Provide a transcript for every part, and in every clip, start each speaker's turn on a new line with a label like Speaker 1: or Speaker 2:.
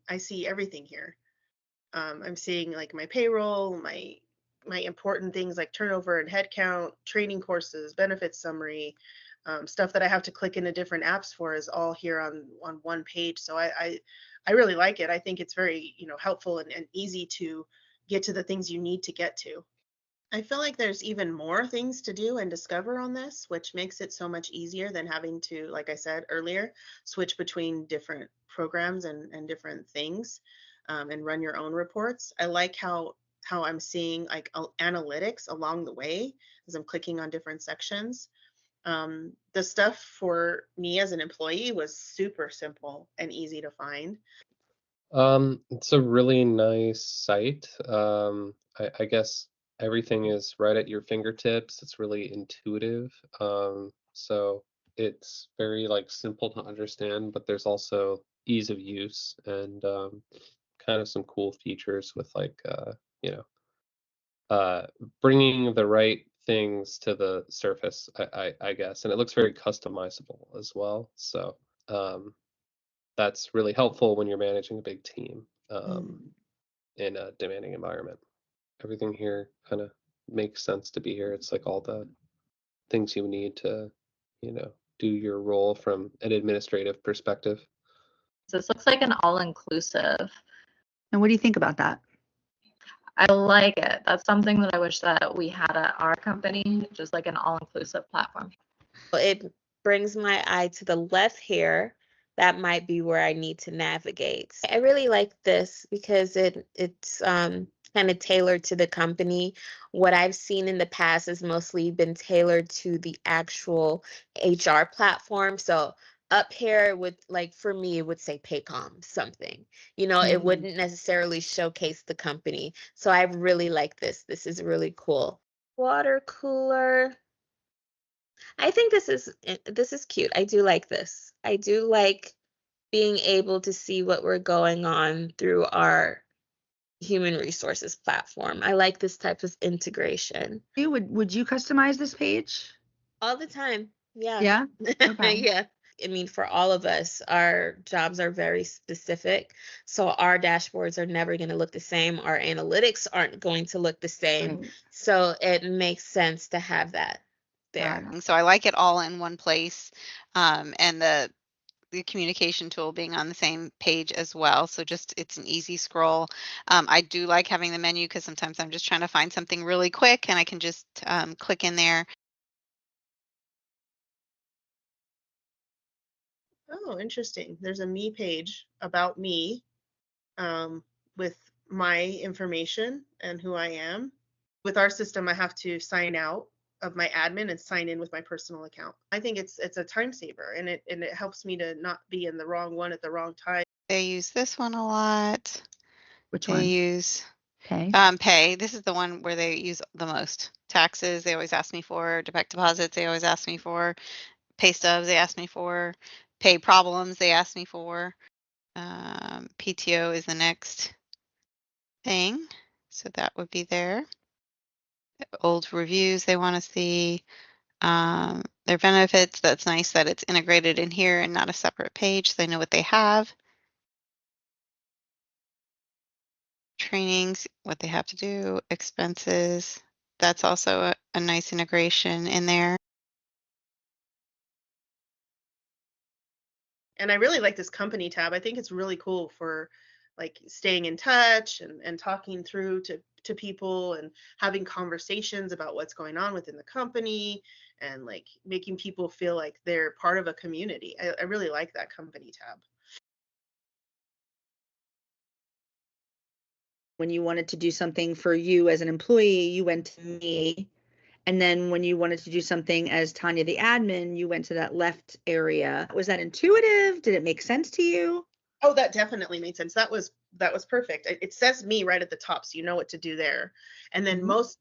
Speaker 1: I see everything here. I'm seeing like my payroll, my important things like turnover and headcount, training courses, benefits summary, stuff that I have to click into different apps for is all here on one page. So I really like it. I think it's very, helpful and easy to get to the things you need to get to. I feel like there's even more things to do and discover on this, which makes it so much easier than having to, like I said earlier, switch between different programs and different things, and run your own reports. I like how I'm seeing like analytics along the way as I'm clicking on different sections. The stuff for me as an employee was super simple and easy to find.
Speaker 2: It's a really nice site. I guess everything is right at your fingertips. It's really intuitive. So it's very like simple to understand, but there's also ease of use and kind of some cool features with like you know, uh, bringing the right things to the surface, I guess, and it looks very customizable as well. So um, that's really helpful when you're managing a big team
Speaker 1: Mm.
Speaker 2: in a demanding environment. Everything here kind of makes sense to be here. It's like all the things you need to, you know, do your role from an administrative perspective.
Speaker 3: So this looks like an all-inclusive.
Speaker 4: And what do you think about that?
Speaker 3: I like it. That's something that I wish that we had at our company, just like an all-inclusive platform.
Speaker 5: It brings my eye to the left here. That might be where I need to navigate. I really like this because it's kind of tailored to the company. What I've seen in the past has mostly been tailored to the actual HR platform. So up here would, like, for me, it would say Paycom something. It wouldn't necessarily showcase the company. So I really like this. This is really cool. Water cooler. I think this is cute. I do like this. I do like being able to see what we're going on through our human resources platform. I like this type of integration.
Speaker 4: Would you customize this page?
Speaker 5: All the time. Yeah.
Speaker 4: Yeah? Okay.
Speaker 5: Yeah. I mean, for all of us, our jobs are very specific. So our dashboards are never going to look the same. Our analytics aren't going to look the same.
Speaker 4: Right.
Speaker 5: So it makes sense to have that there.
Speaker 4: Got it.
Speaker 6: So I like it all in one place, and the communication tool being on the same page as well. So just it's an easy scroll. I do like having the menu because sometimes I'm just trying to find something really quick and I can just click in there.
Speaker 1: Oh, interesting. There's a me page about me, with my information and who I am. With our system, I have to sign out of my admin and sign in with my personal account. I think it's a time saver, and it helps me to not be in the wrong one at the wrong time.
Speaker 6: They use this one a lot.
Speaker 4: Which
Speaker 6: They
Speaker 4: one?
Speaker 6: use
Speaker 4: Pay.
Speaker 6: pay. This is the one where they use the most. Taxes, they always ask me for. Direct deposits, they always ask me for. Pay stubs, they ask me for. Pay problems, they ask me for. PTO is the next thing. So that would be there. Old reviews they want to see. Their benefits, that's nice that it's integrated in here and not a separate page so they know what they have. Trainings, what they have to do, expenses, that's also a nice integration in there.
Speaker 1: And I really like this company tab. I think it's really cool for like staying in touch and talking through to people and having conversations about what's going on within the company and like making people feel like they're part of a community. I really like that company tab.
Speaker 4: When you wanted to do something for you as an employee, you went to me. And then when you wanted to do something as Tanya, the admin, you went to that left area. Was that intuitive? Did it make sense to you?
Speaker 1: Oh, that definitely made sense. That was perfect. It says me right at the top, so you know what to do there. And then most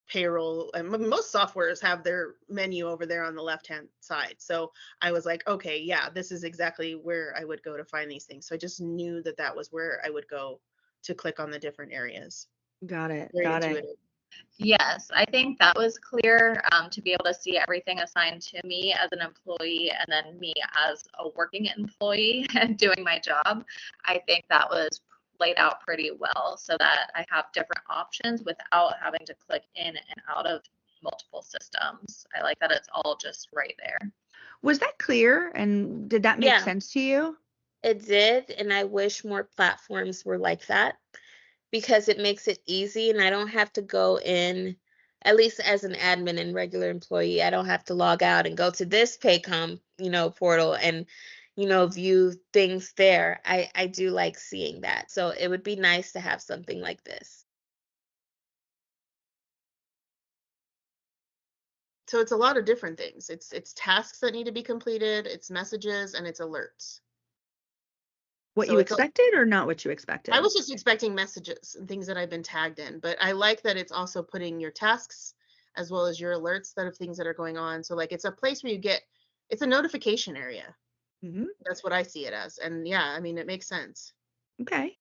Speaker 1: payroll and most softwares have their menu over there on the left hand side. So I was like, okay, yeah, this is exactly where I would go to find these things. So I just knew that that was where I would go to click on the different areas.
Speaker 4: Got it.
Speaker 1: Very
Speaker 4: Got it.
Speaker 1: intuitive.
Speaker 3: Yes, I think that was clear, to be able to see everything assigned to me as an employee and then me as a working employee and doing my job. I think that was laid out pretty well so that I have different options without having to click in and out of multiple systems. I like that it's all just right there.
Speaker 4: Was that clear? And did that make
Speaker 5: Yeah,
Speaker 4: sense to you?
Speaker 5: it did. And I wish more platforms were like that because it makes it easy and I don't have to go in, at least as an admin and regular employee, I don't have to log out and go to this Paycom, portal and, view things there. I do like seeing that. So it would be nice to have something like this.
Speaker 1: So it's a lot of different things. It's tasks that need to be completed, it's messages, and it's alerts.
Speaker 4: What
Speaker 1: So
Speaker 4: you
Speaker 1: it's
Speaker 4: expected or not what you expected?
Speaker 1: I was just expecting messages and things that I've been tagged in, but I like that it's also putting your tasks as well as your alerts that of things that are going on. So like it's a place where it's a notification area.
Speaker 4: Mhm.
Speaker 1: That's what I see it as. And yeah, I mean, it makes sense.
Speaker 4: Okay.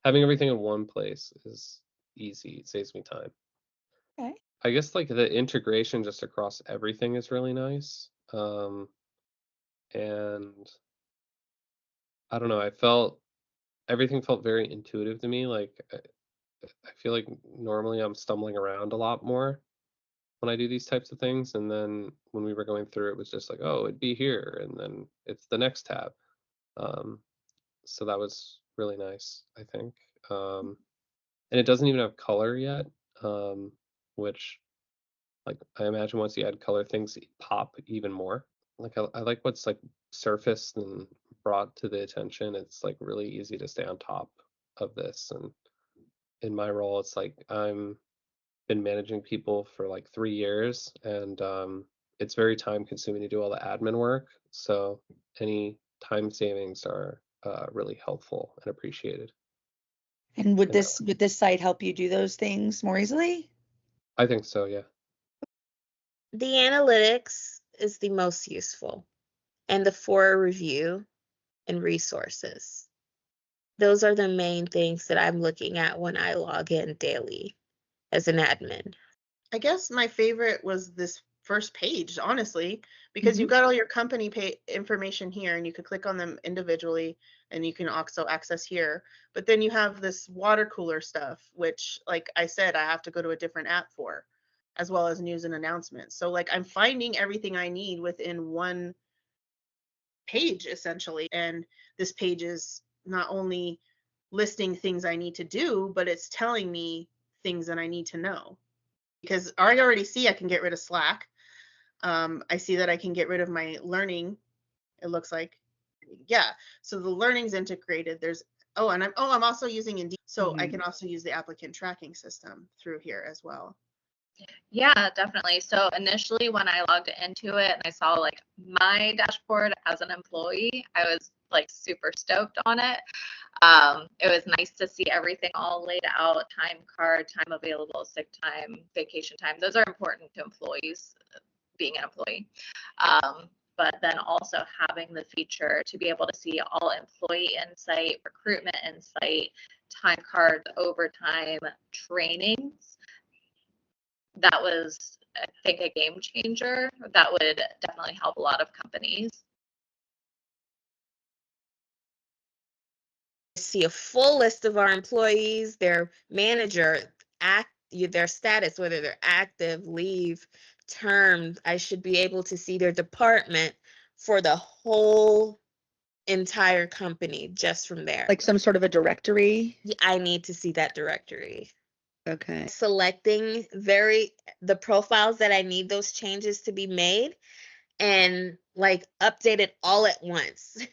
Speaker 2: Having everything in one place is easy. It saves me time.
Speaker 4: Okay.
Speaker 2: I guess like the integration just across everything is really nice. And I don't know, everything felt very intuitive to me. Like I feel like normally I'm stumbling around a lot more when I do these types of things. And then when we were going through, it was just like, oh, it'd be here, and then it's the next tab. Um, so that was really nice, I think. And it doesn't even have color yet, which like I imagine once you add color, things pop even more. Like I like what's like surfaced and brought to the attention. It's like really easy to stay on top of this. And in my role, it's like I'm been managing people for like 3 years, and it's very time consuming to do all the admin work. So any time savings are really helpful and appreciated.
Speaker 4: And would
Speaker 2: And
Speaker 4: this site help you do those things more easily?
Speaker 2: I think so, yeah.
Speaker 5: The analytics is the most useful, and the for review and resources. Those are the main things that I'm looking at when I log in daily as an admin.
Speaker 1: I guess my favorite was this first page, honestly, because you've got all your company pay information here and you could click on them individually and you can also access here. But then you have this water cooler stuff, which, like I said, I have to go to a different app for, as well as news and announcements. So, like, I'm finding everything I need within one page, essentially. And this page is not only listing things I need to do, but it's telling me things that I need to know. Because I already see I can get rid of Slack. I see that I can get rid of my learning. It looks like, yeah. So the learning's integrated. I'm also using Indeed, so I can also use the applicant tracking system through here as well.
Speaker 3: Yeah, definitely. So initially when I logged into it and I saw like my dashboard as an employee, I was like super stoked on it. It was nice to see everything all laid out, time card, time available, sick time, vacation time. Those are important to employees, being an employee. But then also having the feature to be able to see all employee insight, recruitment insight, time cards, overtime, trainings. That was, I think, a game changer. That would definitely help a lot of companies.
Speaker 5: See a full list of our employees, their manager, their status, whether they're active, leave, termed. I should be able to see their department for the whole entire company just from there.
Speaker 4: Like some sort of a directory?
Speaker 5: I need to see that directory.
Speaker 4: Okay.
Speaker 5: Selecting the profiles that I need those changes to be made and like update it all at once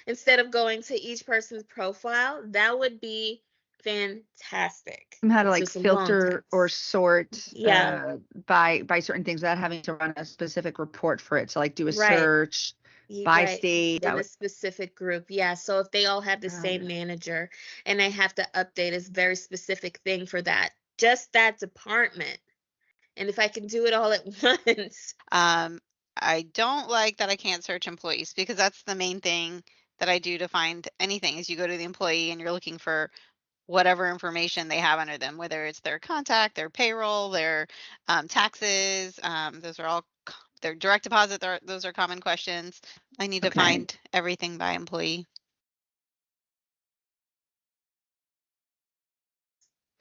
Speaker 5: instead of going to each person's profile. That would be fantastic.
Speaker 4: How to
Speaker 5: It's
Speaker 4: like
Speaker 5: just a long
Speaker 4: filter
Speaker 5: time.
Speaker 4: or sort
Speaker 5: Yeah.
Speaker 4: by certain things without having to run a specific report for it. So like do a
Speaker 5: Right.
Speaker 4: search by
Speaker 5: Right.
Speaker 4: state.
Speaker 5: In a specific group. Yeah. So if they all have the same manager and I have to update a very specific thing for just that department. And if I can do it all at once.
Speaker 6: I don't like that I can't search employees because that's the main thing that I do to find anything is you go to the employee and you're looking for whatever information they have under them, whether it's their contact, their payroll, their taxes. Those are all their direct deposit. Those are common questions. I need to
Speaker 4: Okay.
Speaker 6: find everything by employee.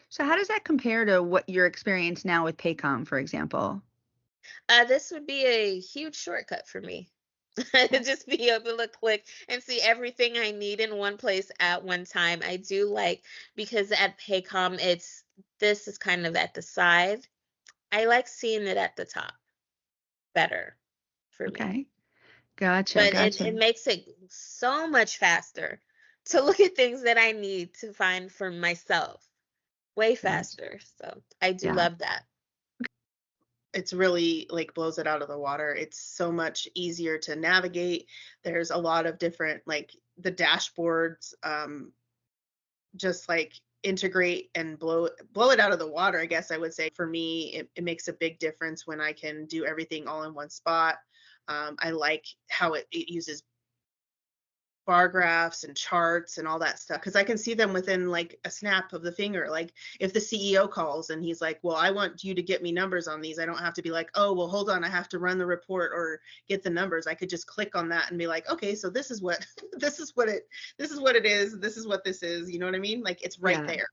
Speaker 4: So how does that compare to what your experience now with Paycom, for example?
Speaker 5: This would be a huge shortcut for me. Just be able to click and see everything I need in one place at one time. I do like, because at Paycom, this is kind of at the side. I like seeing it at the top better for me.
Speaker 4: Okay. Gotcha.
Speaker 5: But
Speaker 4: Gotcha.
Speaker 5: it makes it so much faster to look at things that I need to find for myself. Way faster. So I do
Speaker 4: Yeah.
Speaker 5: love that.
Speaker 1: It's really like blows it out of the water. It's so much easier to navigate. There's a lot of different, like the dashboards, just like integrate and blow it out of the water, I guess I would say. For me, it makes a big difference when I can do everything all in one spot. I like how it uses bar graphs and charts and all that stuff, because I can see them within like a snap of the finger. Like if the CEO calls and he's like, well, I want you to get me numbers on these, I don't have to be like, oh, well, hold on, I have to run the report or get the numbers. I could just click on that and be like, okay, so this is what this is what it is, this is what this is, you know what I mean? Like it's right
Speaker 4: Yeah.
Speaker 1: there.